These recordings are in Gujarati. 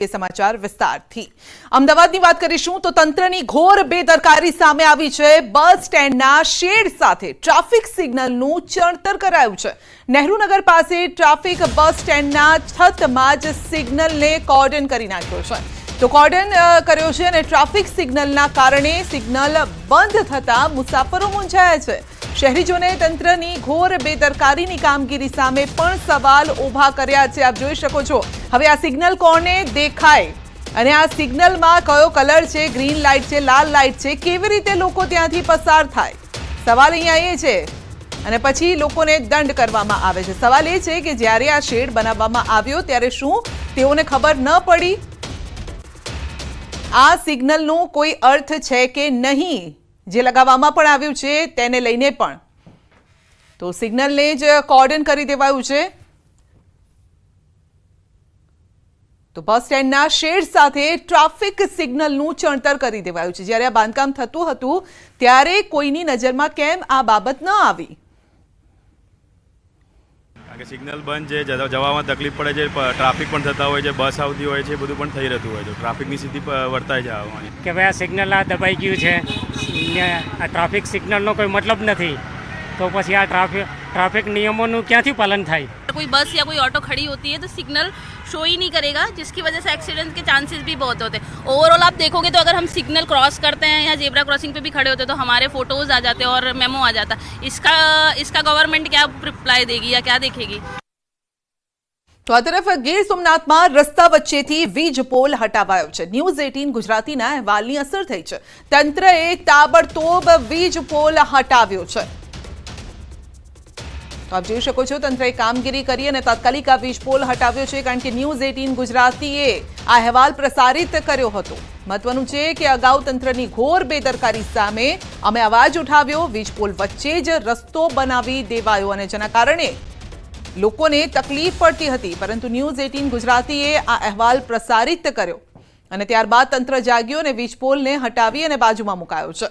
समाचार विस्तारथी अमदावादनी વાત કરીશું તો તંત્રની ઘોર બેદરકારી સામે આવી છે। બસ સ્ટેન્ડના શેડ સાથે ટ્રાફિક સિગ્નલનું ચણતર કરાયું છે। નહેરુનગર પાસે ટ્રાફિક બસ સ્ટેન્ડના છતમાં જ સિગ્નલને કોર્ડન કરી નાખ્યો છે। તો કોર્ડન કર્યો છે અને ટ્રાફિક સિગ્નલના કારણે સિગ્નલ બંધ થતા મુસાફરો મૂંઝાયા છે। શહેરીજોને તંત્રની ઘોર બેદરકારીની કામગીરી સામે પણ સવાલ ઊભા કર્યા છે। આપ જોઈ શકો છો હવે આ સિગ્નલ કોને દેખાય અને આ સિગ્નલમાં કયો કલર છે, ગ્રીન લાઇટ છે, લાલ લાઇટ છે, કેવી રીતે લોકો ત્યાંથી પસાર થાય, સવાલ અહીંયા એ છે। અને પછી લોકોને દંડ કરવામાં આવે છે। સવાલ એ છે કે જ્યારે આ શેડ બનાવવામાં આવ્યો ત્યારે શું તેઓને ખબર ન પડી? આ સિગ્નલનો કોઈ અર્થ છે કે નહીં? જે લગાવવામાં પણ આવ્યું છે તેને લઈને પણ તો સિગ્નલને જ કોર્ડન કરી દેવાયું છે। તો બસ સ્ટેન્ડના શેડ સાથે ટ્રાફિક સિગ્નલનું ચણતર કરી દેવાયું છે। જ્યારે આ બાંધકામ થતું હતું ત્યારે કોઈની નજરમાં કેમ આ બાબત ન આવી? કારણ કે સિગ્નલ બંધ છે, જવામાં તકલીફ પડે છે, ટ્રાફિક પણ થતા હોય છે, બસ આવતી હોય છે, બધું પણ થઈ રહેતું હોય છે, ટ્રાફિકની સ્થિતિ વર્તાય છે આવવાની કે ભાઈ આ સિગ્નલ આ દબાઈ ગયું છે ને આ ટ્રાફિક સિગ્નલનો કોઈ મતલબ નથી, તો પછી આ ट्रैफिक नियमों क्यों पालन थाय? कोई बस या कोई ऑटो खड़ी होती है तो सिग्नल शो ही नहीं करेगा, जिसकी वजह से एक्सीडेंट के चांसेस भी बहुत होते हैं। ओवरऑल आप देखोगे तो अगर हम सिग्नल क्रॉस करते हैं या जेब्रा क्रॉसिंग पे भी खड़े होते हैं तो हमारे फोटोज आ जाते हैं और मेमो आ जाता है। इसका गवर्नमेंट क्या रिप्लाई देगी या क्या देखेगी? तो आ तरफ गीर सोमनाथમાં રસ્તા વચ્ચેથી વીજ પોલ હટાવાયો છે। ન્યૂઝ 18 ગુજરાતીના અહેવાલની અસર થઈ છે। તંત્રએ તાબડતોબ વીજ પોલ હટાવ્યો છે। તો આપ જોઈ શકો છો તંત્રએ કામગીરી કરી અને તાત્કાલિક આ વીજ પોલ હટાવ્યો છે, કારણ કે ન્યૂઝ 18 ગુજરાતીએ આ અહેવાલ પ્રસારિત કર્યો હતો। મહત્વનું છે કે અગાઉ તંત્રની ઘોર બેદરકારી સામે અમે અવાજ ઉઠાવ્યો, વીજ પોલ વચ્ચે જ રસ્તો બનાવી દેવાયો અને જેના કારણે લોકોને તકલીફ પડતી હતી, પરંતુ ન્યૂઝ 18 ગુજરાતીએ આ અહેવાલ પ્રસારિત કર્યો અને ત્યારબાદ તંત્ર જાગ્યો અને વીજ પોલને હટાવી અને બાજુમાં મુકાયો છે।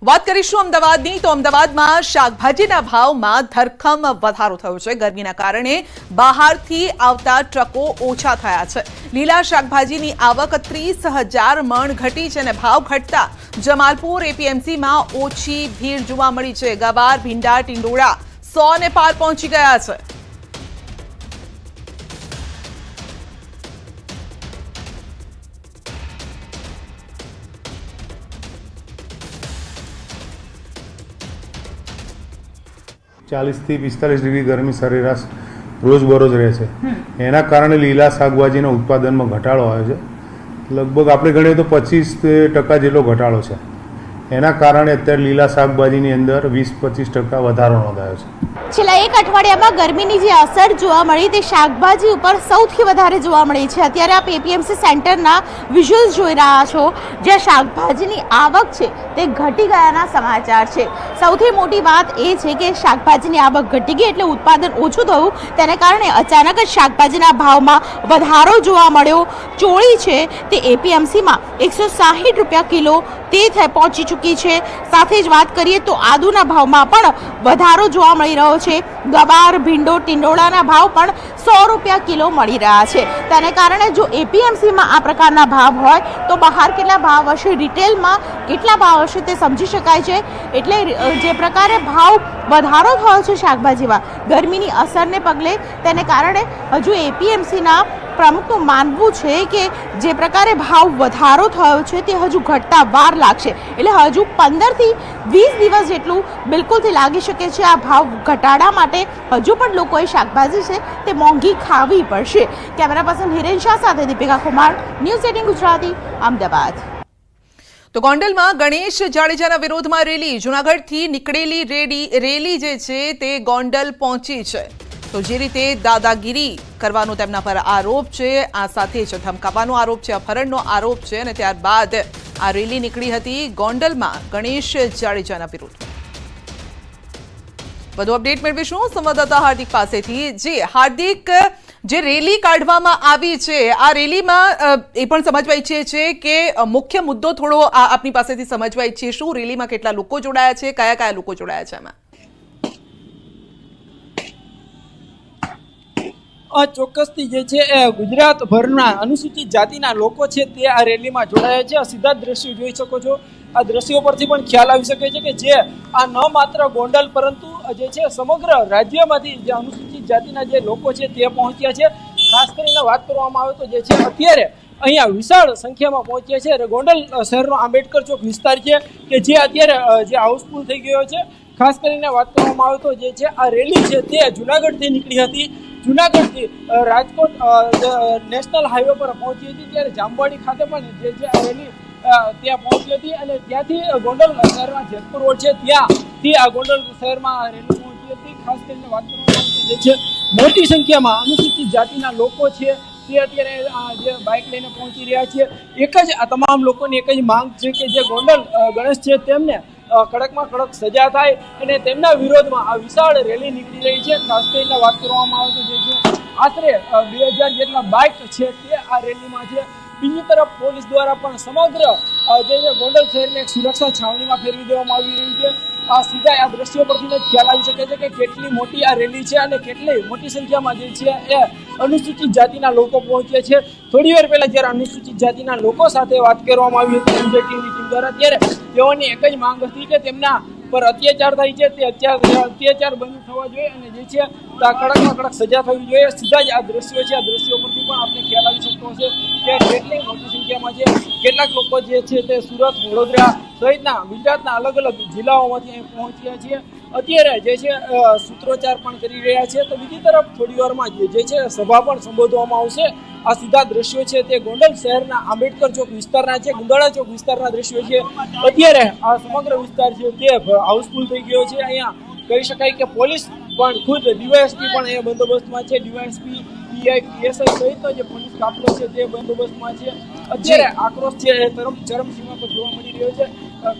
વાત કરીશું અમદાવાદની તો અમદાવાદમાં શાકભાજીના ભાવમાં ધરખમ વધારો થયો છે। ગરમીના કારણે બહારથી આવતા ટ્રકો ઓછા થયા છે। લીલા શાકભાજીની આવક 30,000 મણ ઘટી છે અને ભાવ ઘટતા જમાલપુર એપીએમસીમાં ઓછી ભીડ જોવા મળી છે। ગવાર, ભીંડા, ટિંડોળા 100 ને પાર પહોંચી ગયા છે। चालीस थी 45 डिग्री गर्मी सरेराश रोजबरोज रहे छे। एना कारणे लीला शाकभाजीना उत्पादन में घटाडो आव्यो छे। लगभग आपणे गणीए तो 25% जेटलो घटाडो छे। एना कारणे अत्यारे लीला शाकभाजीनी अंदर 20-25% વધારો નોંધાયો છે। છેલ્લા એક અઠવાડિયામાં ગરમીની જે અસર જોવા મળી તે શાકભાજી ઉપર સૌથી વધારે જોવા મળી છે। અત્યારે આપ એપીએમસી સેન્ટરના વિઝ્યુઅલ્સ જોઈ રહ્યા છો, જ્યાં શાકભાજીની આવક છે તે ઘટી ગયાના સમાચાર છે। સૌથી મોટી વાત એ છે કે શાકભાજીની આવક ઘટી ગઈ એટલે ઉત્પાદન ઓછું થયું, તેને કારણે અચાનક જ શાકભાજીના ભાવમાં વધારો જોવા મળ્યો। ચોળી છે તે એપીએમસીમાં 160 રૂપિયા કિલો તે પહોંચી ચૂકી છે। સાથે જ વાત કરીએ તો આદુના ભાવમાં પણ વધારો જોવા મળી રહ્યો છે। ગવાર, ભીંડો, ટિંડોળાના ભાવ પણ 100 રૂપિયા કિલો મળી રહ્યા છે। તેને કારણે જો એપીએમસીમાં આ પ્રકારના ભાવ હોય તો બહાર કેટલા ભાવ હશે, રિટેલમાં કેટલા ભાવ હશે તે સમજી શકાય છે। એટલે જે પ્રકારે ભાવ વધારો થયો છે શાકભાજીમાં ગરમીની અસરને પગલે, તેને કારણે હજુ એપીએમસીના પ્રમુખનું માનવું છે કે જે પ્રકારે ભાવ વધારો થયો છે તે હજુ ઘટતા વાર લાગશે। એટલે હજુ 15 થી 20 દિવસ જેટલું બિલકુલથી લાગી શકે છે આ ભાવ ઘટાડા માટે। હજુ પણ લોકોએ શાકભાજી છે તે મોંઘી ખાવી પડશે। કેમેરા પર્સન હિરેન શાહ સાથે દીપિકા કુમાર, ન્યૂઝ 18 ગુજરાતી, અમદાવાદ। તો ગોંડલમાં ગણેશ જાડેજાના વિરોધમાં રેલી, જૂનાગઢથી નીકળેલી રેલી જે છે તે ગોંડલ પહોંચી છે। તો જે રીતે દાદાગીરી કરવાનો તેમના પર આરોપ છે, આ સાથે જ ધમકાવવાનો આરોપ છે, અપહરણનો આરોપ છે અને ત્યારબાદ આ રેલી નીકળી હતી ગોંડલમાં ગણેશ જાડેજાના વિરોધમાં। વધુ અપડેટ મેળવીશું સંવાદદાતા હાર્દિક પાસેથી। જી હાર્દિક, જે રેલી કાઢવામાં આવી છે આ રેલીમાં એ પણ સમજવા ઈચ્છીએ છીએ કે મુખ્ય મુદ્દો થોડો આપની પાસેથી સમજવા ઈચ્છીએ શું રેલીમાં કેટલા લોકો જોડાયા છે, કયા કયા લોકો જોડાયા છે એમાં? ચોક્કસથી જે છે એ ગુજરાતભરના અનુસૂચિત જાતિના લોકો છે તે આ રેલીમાં જોડાયા છે. સીધા દ્રશ્યો જોઈ શકો છો. આ દ્રશ્યો પરથી પણ ખ્યાલ આવી શકે છે કે જે આ ન માત્ર ગોંડલ પરંતુ જે છે સમગ્ર રાજ્યમાંથી જે અનુસૂચિત જાતિના જે લોકો છે તે પહોંચ્યા છે. ખાસ કરીને વાત કરવામાં આવે તો જે છે અત્યારે અહીંયા વિશાળ સંખ્યામાં પહોંચ્યા છે. ગોંડલ શહેરનો આંબેડકર ચોક વિસ્તાર છે કે જે અત્યારે જે હાઉસફુલ થઈ ગયો છે. ખાસ કરીને વાત કરવામાં આવે તો જે છે આ રેલી છે તે જુનાગઢથી નીકળી હતી. જુનાગઢથી રાજકોટ નેશનલ હાઈવે પર પહોંચી હતી ત્યારે જામવાડી ખાતે પણ જે છે આ રેલી ત્યાં પહોંચી હતી અને ત્યાંથી ગોંડલ શહેરમાં જેતપુર રોડ છે ત્યાંથી આ ગોંડલ શહેરમાં રેલી પહોંચી હતી. ખાસ કરીને વાત કરવામાં આવે તો જે છે મોટી સંખ્યામાં અનુસૂચિત જાતિના લોકો છે તે અત્યારે જે બાઇક લઈને પહોંચી રહ્યા છે. એક જ આ તમામ લોકોની એક જ માંગ છે કે જે ગોંડલ ગણેશ છે તેમને કડકમાં કડક સજા થાય અને તેમના વિરોધમાં આ વિશાળ રેલી નીકળી રહી છે. ખાસ કરીને વાત કરવામાં આવે તો જે છે આશરે 2000 જેટલા બાઇક છે તે આ રેલીમાં છે. બીજી તરફ પોલીસ દ્વારા પણ સમગ્ર જે ગોંડલ શહેરને એક સુરક્ષા છાવણીમાં ફેરવી દેવામાં આવી રહ્યું છે. આ સીધા આ દ્રશ્યો પરથી જ ખ્યાલ આવી શકે છે કે કેટલી મોટી આ રેલી છે અને કેટલી મોટી સંખ્યામાં જે છે એ અનુસૂચિત જાતિના લોકો પહોંચ્યા છે. થોડી વાર પહેલા જ્યારે અનુસૂચિત જાતિના લોકો સાથે વાત કરવામાં આવી હતી એમજેટીની ટીમ દ્વારા ત્યારે તેઓની એક જ માંગ હતી કે તેમના પર અત્યાચાર થાય છે તે અત્યાચાર બંધ થવા જોઈએ અને જે છે કડકમાં કડક સજા થવી જોઈએ. સીધા જ આ દ્રશ્યો છે. આ દ્રશ્યો પરથી પણ આપણે ખ્યાલ આવી શકતો હશે કે કેટલી મોટી સંખ્યામાં છે. કેટલાક લોકો જે છે તે સુરત, વડોદરા સહિતના ગુજરાતના અલગ અલગ જિલ્લાઓમાંથી અહીં પહોંચ્યા છે. અત્યારે જે છે સૂત્રોચ્ચાર પણ કરી રહ્યા છે. તો બીજી તરફ થોડી વારમાં જે છે સભા પણ સંબોધવામાં આવશે. આ સીધા દ્રશ્યો છે તે ગોંડલ શહેરના આંબેડકર ચોક વિસ્તારના છે, ગુંદાળા ચોક વિસ્તારના દ્રશ્યો છે. અત્યારે આ સમગ્ર વિસ્તાર છે તે હાઉસફુલ થઈ ગયો છે. અહીંયા કહી શકાય કે પોલીસ પણ ખુદ ડીવાયએસપી પણ અહીંયા બંદોબસ્તમાં છે. ડીવાયએસપી, પીઆઈ, પીએસઆઈ સહિતનો જે પોલીસ કાફલો છે તે બંદોબસ્તમાં છે. અત્યારે આક્રોશ છે એ ચરમસીમા પર જોવા મળી રહ્યો છે.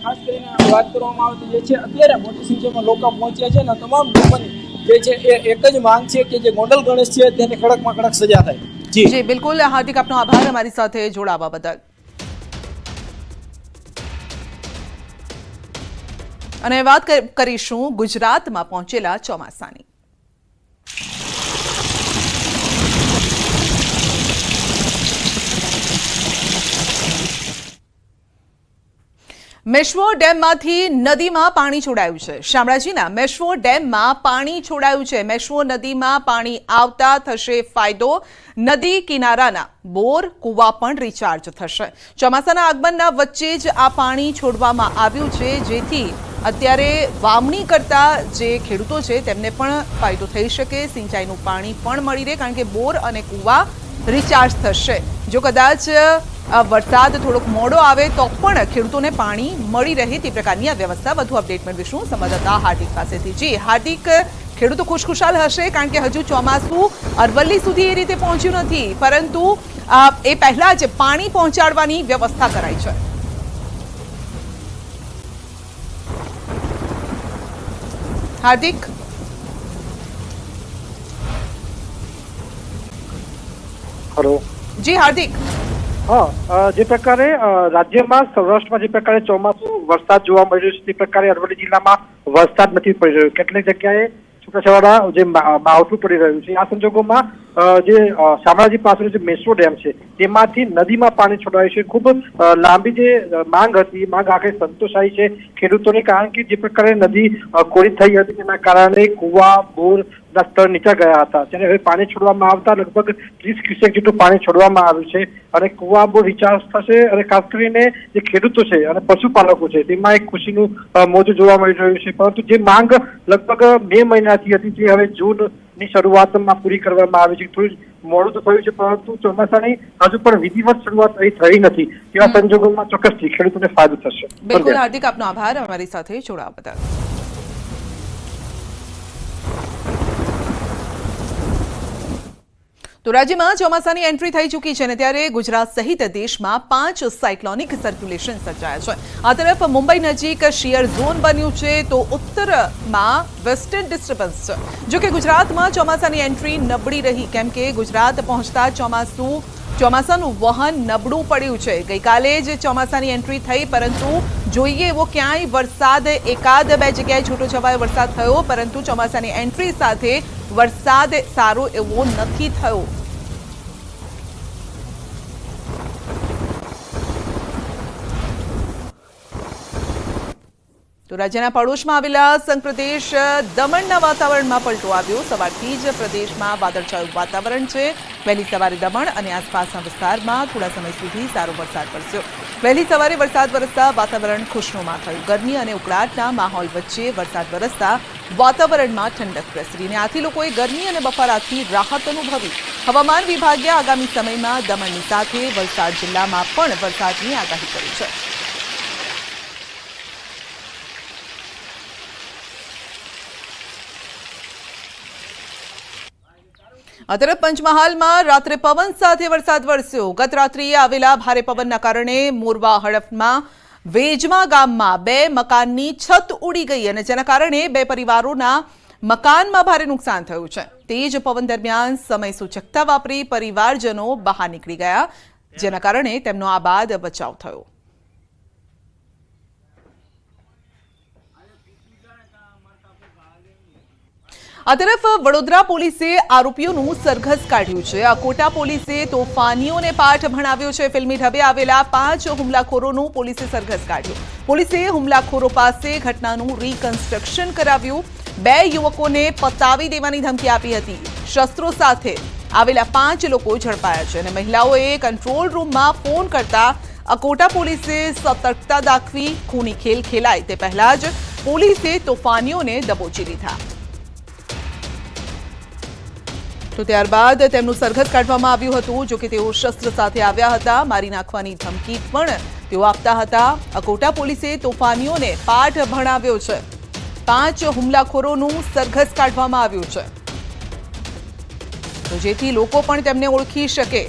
ખાસ કરીને વાત કરવામાં આવે તો જે છે અત્યારે મોટી સંખ્યામાં લોકો પહોંચ્યા છે અને તમામ લોકોની જે છે એ એક જ માંગ છે કે જે ગોંડલ ગણેશ છે તેને કડકમાં કડક સજા થાય. જી બિલકુલ હાર્દિક, આપનો આભાર અમારી સાથે જોડાવા બદલ. અને વાત કરીશું ગુજરાતમાં પહોંચેલા ચોમાસાની. મેશ્વો ડેમમાંથી નદીમાં પાણી છોડાયું છે. શામળાજીના મેશ્વો ડેમમાં પાણી છોડાયું છે. મેશ્વો નદીમાં પાણી આવતા થશે ફાયદો. નદી કિનારાના બોર, કૂવા પણ રિચાર્જ થશે. ચોમાસાના આગમનના વચ્ચે જ આ પાણી છોડવામાં આવ્યું છે જેથી અત્યારે વાવણી કરતા જે ખેડૂતો છે તેમને પણ ફાયદો થઈ શકે. સિંચાઈનું પાણી પણ મળી રહે કારણ કે બોર અને કૂવા રિચાર્જ થશે. જો કદાચ વરસાદ થોડોક મોડો આવે તો પણ ખેડૂતોને પાણી મળી રહે તે પ્રકારની આ વ્યવસ્થા. વધુ અપડેટ મેળવીશું સંવાદદાતા હાર્દિક પાસેથી. જી હાર્દિક, ખેડૂતો ખુશખુશાલ હશે કારણ કે હજુ ચોમાસું અરવલ્લી સુધી એ રીતે પહોંચ્યું નથી પરંતુ એ પહેલા જ પાણી પહોંચાડવાની વ્યવસ્થા કરાઈ છે. હાર્દિક, હેલો. જી હાર્દિક. હા, જે પ્રકારે રાજ્યમાં સૌરાષ્ટ્રમાં જે પ્રકારે ચોમાસું વરસાદ જોવા મળી રહ્યો છે તે પ્રકારે અરવલ્લી જિલ્લામાં વરસાદ નથી પડી રહ્યો. કેટલીક જગ્યાએ છૂટાછવાયા જે માવઠું પડી રહ્યું છે. આ સંજોગોમાં જે શામળાજી પાસેનો જે મેશ્વો ડેમ છે તેમાંથી નદીમાં પાણી છોડાયું છે. ખૂબ લાંબી જે માંગ હતી, માંગ આખરે સંતોષાઈ છે ખેડૂતોને, કારણ કે જે પ્રકારે નદી કોરી થઈ હતી તેના કારણે કુવા, બોર ના સ્તર નીચા ગયા હતા. ત્યારે હવે પાણી છોડવામાં આવતા લગભગ 30 ક્યુસેક જેટલું પાણી છોડવામાં આવ્યું છે અને કુવા, બોર રિચાર્જ થશે અને ખાસ કરીને જે ખેડૂતો છે અને પશુપાલકો છે તેમાં એક ખુશીનું મોજું જોવા મળી રહ્યું છે. પરંતુ જે માંગ લગભગ મે મહિનાથી હતી તે હવે જૂનની શરૂઆતમાં પૂરી કરવામાં આવી છે. થોડું મોડું તો થયું છે પરંતુ ચોમાસાની હજુ પણ વિધિવત શરૂઆત થઈ નથી. એવા સંજોગોમાં ચોક્કસથી ખેડૂતોને ફાયદો થશે. બિલકુલ હાર્દિક, આપનો આભાર અમારી સાથે જોડાવા બદલ. તો રાજ્યમાં ચોમાસાની એન્ટ્રી થઈ ચૂકી છે અને ત્યારે ગુજરાત સહિત દેશમાં 5 સાયક્લોનિક સર્ક્યુલેશન સર્જાયા છે. આ તરફ મુંબઈ નજીક શિયર ઝોન બન્યું છે તો ઉત્તરમાં વેસ્ટર્ન ડિસ્ટર્બન્સ છે. જો કે ગુજરાતમાં ચોમાસાની એન્ટ્રી નબળી રહી કેમ કે ગુજરાત પહોંચતા ચોમાસાનું વહન નબળું પડ્યું છે. ગઈકાલે જ ચોમાસાની એન્ટ્રી થઈ પરંતુ જોઈએ એવો ક્યાંય વરસાદ એકાદ બે જગ્યાએ છૂટોછવાયો વરસાદ થયો પરંતુ ચોમાસાની એન્ટ્રી સાથે વરસાદ સારો એવો નથી થયો. તો રાજ્યના પડોશમાં આવેલા સંઘ પ્રદેશ દમણના વાતાવરણમાં પલટો આવ્યો. સવારથી જ પ્રદેશમાં વાદળછાયું વાતાવરણ છે. વહેલી સવારે દમણ અને આસપાસના વિસ્તારમાં થોડા સમય સુધી સારો વરસાદ વરસ્યો. વહેલી સવારે વરસાદ વરસતા વાતાવરણ ખુશનુમા થયું. ગરમી અને ઉકળાટના માહોલ વચ્ચે વરસાદ વરસતા વાતાવરણમાં ઠંડક પ્રસરી અને આથી લોકોએ ગરમી અને બફારાથી રાહત અનુભવી. હવામાન વિભાગે આગામી સમયમાં દમણની સાથે વલસાડ જિલ્લામાં પણ વરસાદની આગાહી કરી છે. આ તરફ પંચમહાલમાં રાત્રે પવન સાથે વરસાદ વરસ્યો. ગત રાત્રિએ આવેલા ભારે પવનના કારણે મોરવા હડફમાં વેજમા ગામમાં 2 મકાનની છત ઉડી ગઈ અને જેના કારણે 2 પરિવારોના મકાનમાં ભારે નુકસાન થયું છે. તેજ પવન દરમિયાન સમય સૂચકતા વાપરી પરિવારજનો બહાર નીકળી ગયા જેના કારણે તેમનો આબાદ બચાવ થયો. આ તરફ વડોદરા પોલીસે આરોપીઓનું સરઘસ કાઢ્યું છે. અકોટા પોલીસે તોફાનીઓને પાઠ ભણાવ્યો છે. ફિલ્મી ઢબે આવેલા 5 હુમલાખોરોનું પોલીસે સરઘસ કાઢ્યું. પોલીસે હુમલાખોરો પાસે ઘટનાનું રીકન્સ્ટ્રક્શન કરાવ્યું. 2 યુવકોને પતાવી દેવાની ધમકી આપી હતી. શસ્ત્રો સાથે આવેલા 5 લોકો ઝડપાયા છે અને મહિલાઓએ કંટ્રોલ રૂમમાં ફોન કરતા અકોટા પોલીસે સતર્કતા દાખવી. ખૂની ખેલ ખેલાય તે પહેલા જ પોલીસે તોફાનીઓને દબોચી લીધા. તો ત્યારબાદ તેમનું સરઘસ કાઢવામાં આવ્યું હતું. જો કે તેઓ શસ્ત્ર સાથે આવ્યા હતા. મારી નાખવાની ધમકી પણ તેઓ આપતા હતા. અકોટા પોલીસે તોફાનીઓને પાઠ ભણાવ્યો છે. 5 હુમલાખોરોનું સરઘસ કાઢવામાં આવ્યું છે તો જેથી લોકો પણ તેમને ઓળખી શકે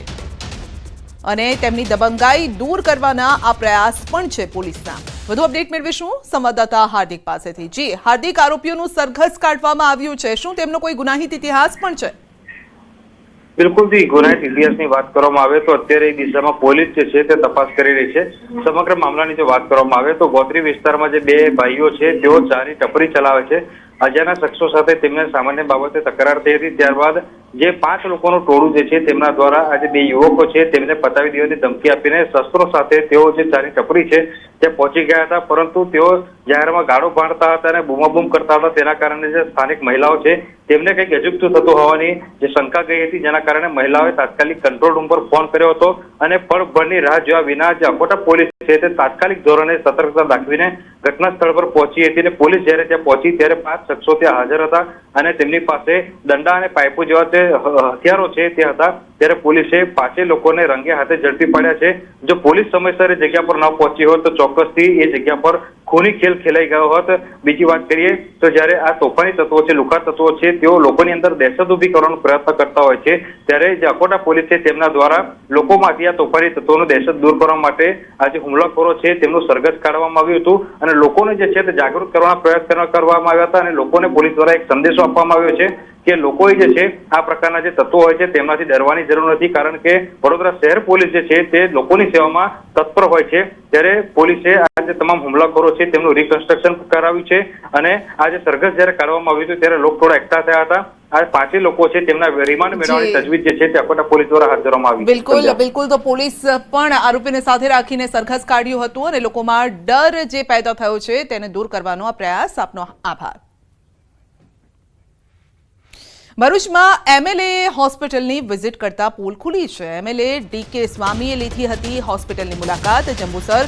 અને તેમની દબંગાઈ દૂર કરવાના આ પ્રયાસ પણ છે પોલીસના. વધુ અપડેટ મેળવીશું સંવાદદાતા હાર્દિક પાસેથી. જી હાર્દિક, આરોપીઓનું સરઘસ કાઢવામાં આવ્યું છે. શું તેમનો કોઈ ગુનાહિત ઇતિહાસ પણ છે? બિલકુલ થી ગુનાહિત ઇતિહાસની વાત કરવામાં આવે તો અત્યારે એ દિશામાં પોલીસ જે છે તે તપાસ કરી રહી છે. સમગ્ર મામલાની જો વાત કરવામાં આવે તો ગોત્રી વિસ્તારમાં જે 2 ભાઈઓ છે તેઓ ચાની ટપરી ચલાવે છે. અજાણ્યા શખ્સો સાથે તેમને સામાન્ય બાબતે તકરાર થઈ હતી. ત્યારબાદ જે 5 લોકોનું ટોળું જે છે તેમના દ્વારા આજે 2 યુવકો છે તેમને પતાવી દેવાની ધમકી આપીને શસ્ત્રો સાથે તેઓ જે ચાની ટપરી છે ત્યાં પહોંચી ગયા હતા. પરંતુ તેઓ જાહેરમાં ગાળો ભાંડતા હતા અને બૂમાબૂમ કરતા હતા. તેના કારણે જે સ્થાનિક મહિલાઓ છે તેમને કંઈક અજુગતું થતું હોવાની જે શંકા ગઈ હતી, જેના કારણે મહિલાઓએ તાત્કાલિક કંટ્રોલ રૂમ પર ફોન કર્યો હતો અને પળભરની રાહ જોયા વિના જે અકોટા પોલીસ છે તે તાત્કાલિક ધોરણે સતર્કતા દાખવીને ઘટના સ્થળ પર પહોંચી હતી. અને પોલીસ જ્યારે ત્યાં પહોંચી ત્યારે 5 શખ્સો ત્યાં હાજર હતા અને તેમની પાસે દંડા અને પાઇપો જેવા જે હથિયારો છે તે હતા. ત્યારે પોલીસે 5 લોકોને રંગે હાથે ઝડપી પાડ્યા છે. જો પોલીસ સમયસર એ જગ્યા પર ન પહોંચી હોત તો ચોક્કસથી એ જગ્યા પર ખૂની ખેલ ખેલાઈ ગયો હોત. બીજી વાત કરીએ તો જ્યારે આ તોફાની તત્વો છે, લુખા તત્વો છે, તેઓ લોકોની અંદર દહેશત ઊભી કરવાનો પ્રયત્ન કરતા હોય છે. ત્યારે જે અકોટા પોલીસ છે તેમના દ્વારા લોકોમાંથી આ તોફાની તત્વોનું દહેશત દૂર કરવા માટે આ જે હુમલાખોરો છે તેમનું સરઘસ કાઢવામાં આવ્યું હતું અને લોકોને જે છે તે જાગૃત કરવાના પ્રયત્ન કરવામાં આવ્યા હતા. અને લોકોને પોલીસ દ્વારા એક સંદેશો આપવામાં આવ્યો છે કે લોકોએ જે છે આ પ્રકારના જે તત્વો હોય છે તેમનાથી ડરવાની જરૂર નથી, કારણ કે વડોદરા શહેર પોલીસ જે છે તે લોકોની સેવામાં તત્પર હોય છે. ત્યારે પોલીસે આ જે તમામ હુમલાખોરો છે તેમનું રીકન્સ્ટ્રક્શન કરાવ્યું છે અને આ જે સરઘસ જ્યારે કાઢવામાં આવ્યું હતું ત્યારે લોકો થોડા એકઠા થયા હતા. આ 5 લોકો છે તેમના રિમાન્ડ મેળવવાની તજવીજ જે છે તે અકોટા પોલીસ દ્વારા હાથ ધરવામાં આવી. બિલકુલ તો પોલીસ પણ આરોપીને સાથે રાખીને સરઘસ કાઢ્યું હતું અને લોકોમાં ડર જે પેદા થયો છે તેને દૂર કરવાનો આ પ્રયાસ. આપનો આભાર. ભરૂચમાં એમએલએ હોસ્પિટલની વિઝિટ કરતા પોલ ખુલી છે. એમએલએ ડીકે સ્વામીએ લીધી હતી હોસ્પિટલની મુલાકાત. જંબુસર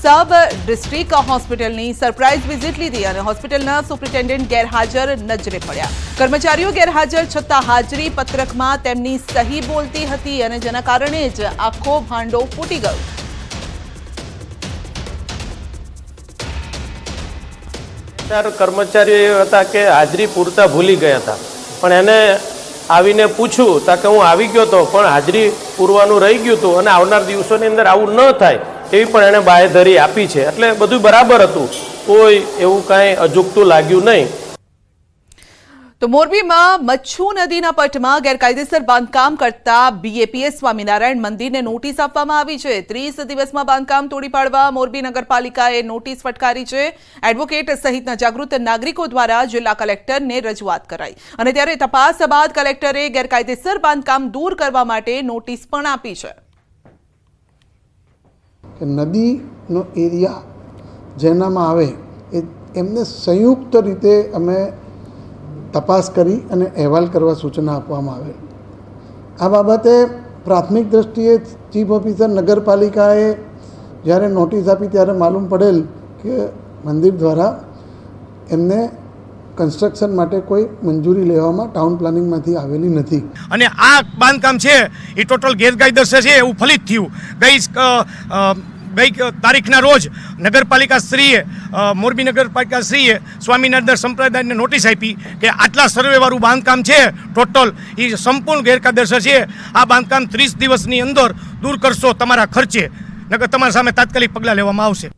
સબ ડિસ્ટ્રિક્ટ હોસ્પિટલની સરપ્રાઇઝ વિઝિટ લીધી અને હોસ્પિટલના સુપ્રિન્ટેન્ડન્ટ ગેરહાજર નજરે પડ્યા. કર્મચારીઓ ગેરહાજર છતાં હાજરી પત્રકમાં તેમની સહી બોલતી હતી અને જેના કારણે જ આખો ભાંડો ફૂટી ગયો. કર્મચારીઓ હતા કે હાજરી પૂરતા ભૂલી ગયા હતા, પણ એને આવીને પૂછ્યું તા કે હું આવી ગયો હતો પણ હાજરી પૂરવાનું રહી ગયું હતું અને આવનાર દિવસોની અંદર આવું ન થાય એવી પણ એણે બાંયધરી આપી છે. એટલે બધું બરાબર હતું, કોઈ એવું કાંઈ અજુગતું લાગ્યું નહીં. તો મોરબીમાં મચ્છુ નદીના પટમાં ગેરકાયદેસર બાંધકામ કરતા BAPS સ્વામિનારાયણ મંદિરને નોટિસ આપવામાં આવી છે. 30 દિવસમાં બાંધકામ તોડી પાડવા મોરબી નગરપાલિકાએ નોટિસ ફટકારી છે. એડવોકેટ સહિતના જાગૃત નાગરિકો દ્વારા જિલ્લા કલેક્ટરને રજૂઆત કરાઈ અને ત્યારે તપાસ બાદ કલેક્ટરે ગેરકાયદેસર બાંધકામ દૂર કરવા માટે નોટિસ પણ આપી છે. નદીનો એરિયા જેનામાં આવે એમને સંયુક્ત રીતે અમે તપાસ કરી અને અહેવાલ કરવા સૂચના આપવામાં આવેલ. આ બાબતે પ્રાથમિક દ્રષ્ટિએ ચીફ ઓફિસર નગરપાલિકાએ જ્યારે નોટિસ આપી ત્યારે માલુમ પડેલ કે મંદિર દ્વારા એમને કન્સ્ટ્રક્શન માટે કોઈ મંજૂરી લેવામાં ટાઉન પ્લાનિંગમાંથી આવેલી નથી અને આ બાંધકામ છે એ ટોટલ ગેરકાયદેસર છે એવું ફલિત થયું. ગઈ તારીખના રોજ નગરપાલિકા શ્રીએ મોરબી નગરપાલિકા શ્રીએ સ્વામિનારાયણ સંપ્રદાયને નોટિસ આપી કે આટલા સર્વેવાળું બાંધકામ છે ટોટલ એ સંપૂર્ણ ગેરકાયદેસર છે. આ બાંધકામ 30 દિવસની અંદર દૂર કરશો તમારા ખર્ચે, નકર તમારા સામે તાત્કાલિક પગલાં લેવામાં આવશે.